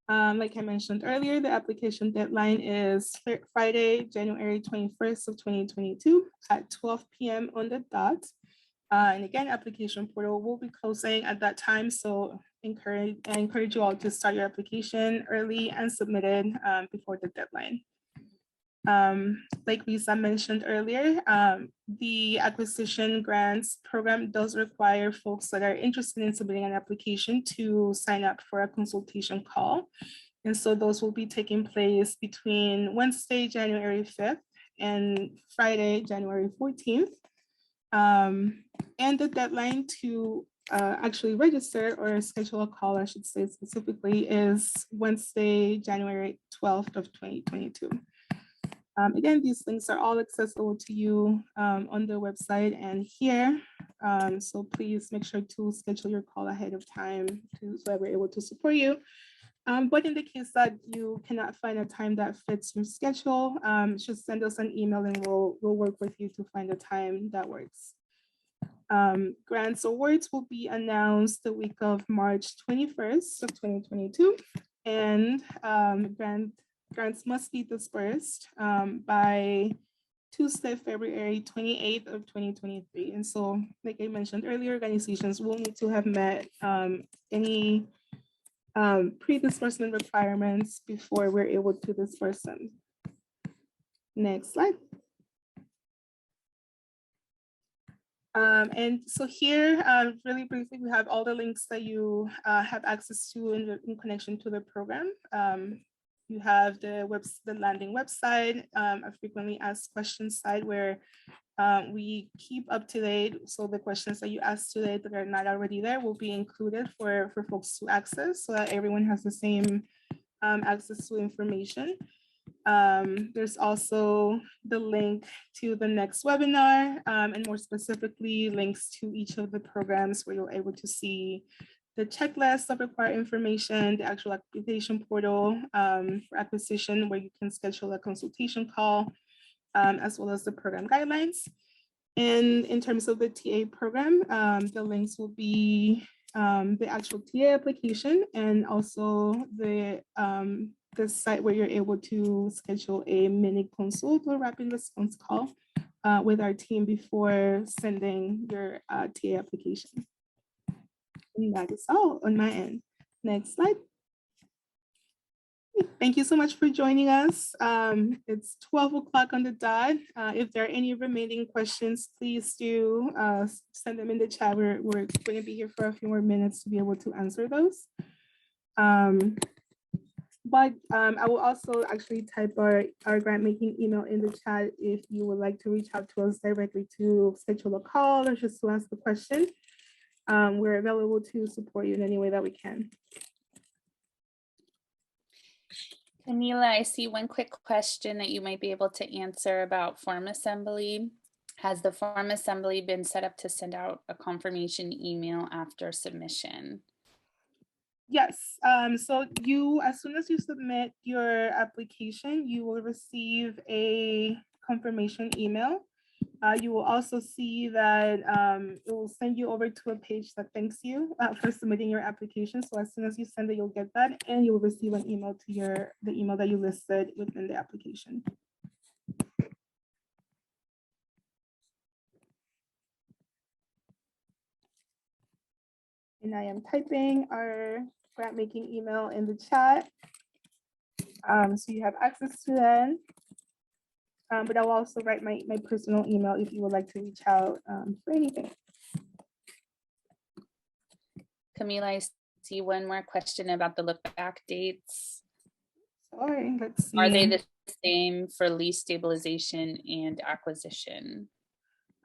Like I mentioned earlier, the application deadline is Friday, January 21st of 2022 at 12 p.m. on the dot. And again, application portal will be closing at that time. So I encourage you all to start your application early and submit it before the deadline. Like Lisa mentioned earlier, the acquisition grants program does require folks that are interested in submitting an application to sign up for a consultation call. And so those will be taking place between Wednesday, January 5th and Friday, January 14th. And the deadline to actually register or schedule a call, I should say specifically, is Wednesday, January 12th of 2022. Again, these links are all accessible to you on the website and here. So please make sure to schedule your call ahead of time so that we're able to support you. But in the case that you cannot find a time that fits your schedule, just send us an email and we'll work with you to find a time that works. Grants awards will be announced the week of March 21st of 2022, and grants must be dispersed by Tuesday, February 28th of 2023. And so, like I mentioned earlier, organizations will need to have met any pre-disbursement requirements before we're able to disperse them. Next slide. And so here, really briefly, we have all the links that you have access to in connection to the program. You have the landing website, a frequently asked questions site where we keep up to date. So the questions that you asked today that are not already there will be included for folks to access so that everyone has the same access to information. There's also the link to the next webinar and more specifically links to each of the programs where you're able to see the checklist of required information, the actual application portal for acquisition where you can schedule a consultation call, as well as the program guidelines. And in terms of the TA program, the links will be the actual TA application and also the site where you're able to schedule a mini consult or rapid response call with our team before sending your TA application. And that is all on my end. Next slide. Thank you so much for joining us. It's 12 o'clock on the dot. If there are any remaining questions, please do send them in the chat. We're going to be here for a few more minutes to be able to answer those. But I will also actually type our grant making email in the chat if you would like to reach out to us directly to schedule a call or just to ask the question. We're available to support you in any way that we can. Camila, I see one quick question that you might be able to answer about form assembly. Has the form assembly been set up to send out a confirmation email after submission? Yes, so as soon as you submit your application, you will receive a confirmation email. You will also see that it will send you over to a page that thanks you for submitting your application. So as soon as you send it, you'll get that and you will receive an email to the email that you listed within the application. And I am typing our grant making email in the chat. So you have access to that. But I'll also write my personal email if you would like to reach out for anything. Camila, I see one more question about the look back dates. Sorry, let's see. Are they the same for lease stabilization and acquisition?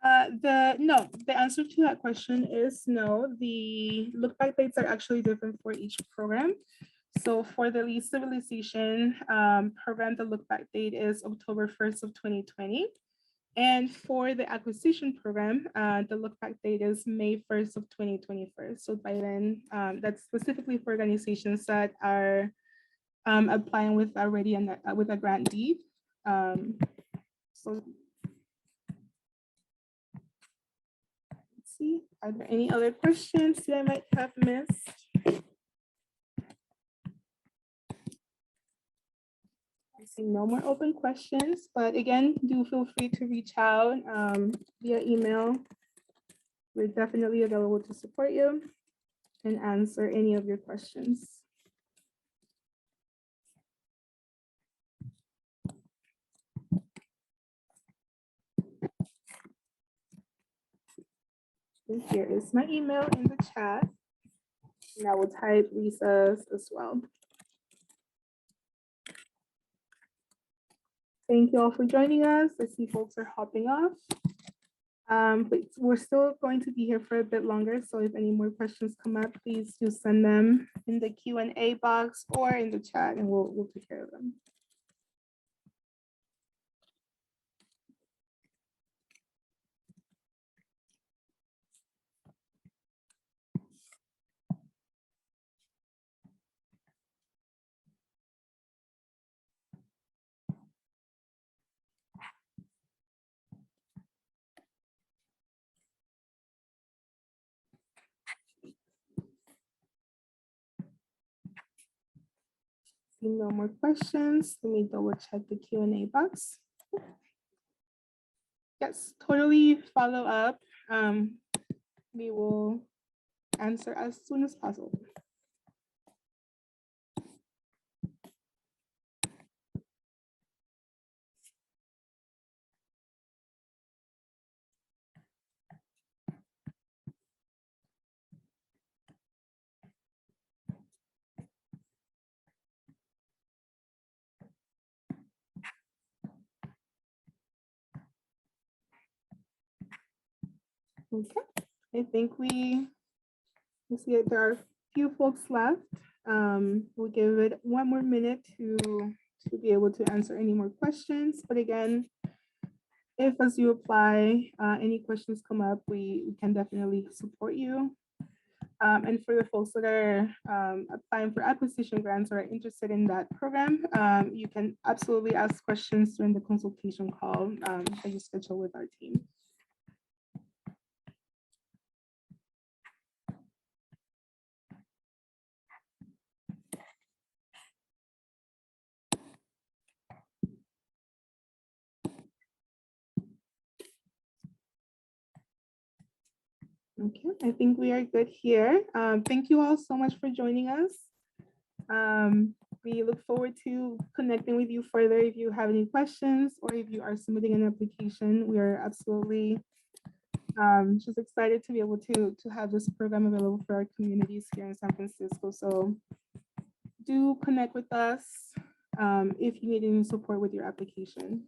No, the answer to that question is no. The look back dates are actually different for each program. So for the lease stabilization program, the look back date is October 1st of 2020. And for the acquisition program, the look back date is May 1st of 2021. So by then, that's specifically for organizations that are applying with already with a grant deed. So let's see, are there any other questions that I might have missed? I see no more open questions, but again, do feel free to reach out via email. We're definitely available to support you and answer any of your questions. And here is my email in the chat. And I will type Lisa's as well. Thank you all for joining us. I see folks are hopping off. But we're still going to be here for a bit longer. So if any more questions come up, please do send them in the Q&A box or in the chat and we'll take care of them. See no more questions. Let me double check the Q&A box. Yes, totally follow up. We will answer as soon as possible. Okay, I think we see that there are a few folks left. We'll give it one more minute to be able to answer any more questions. But again, if as you apply, any questions come up, we can definitely support you. And for the folks that are applying for acquisition grants or are interested in that program, you can absolutely ask questions during the consultation call that you schedule with our team. Okay, I think we are good here. Thank you all so much for joining us. We look forward to connecting with you further if you have any questions or if you are submitting an application. We are absolutely just excited to be able to have this program available for our communities here in San Francisco. So do connect with us if you need any support with your application.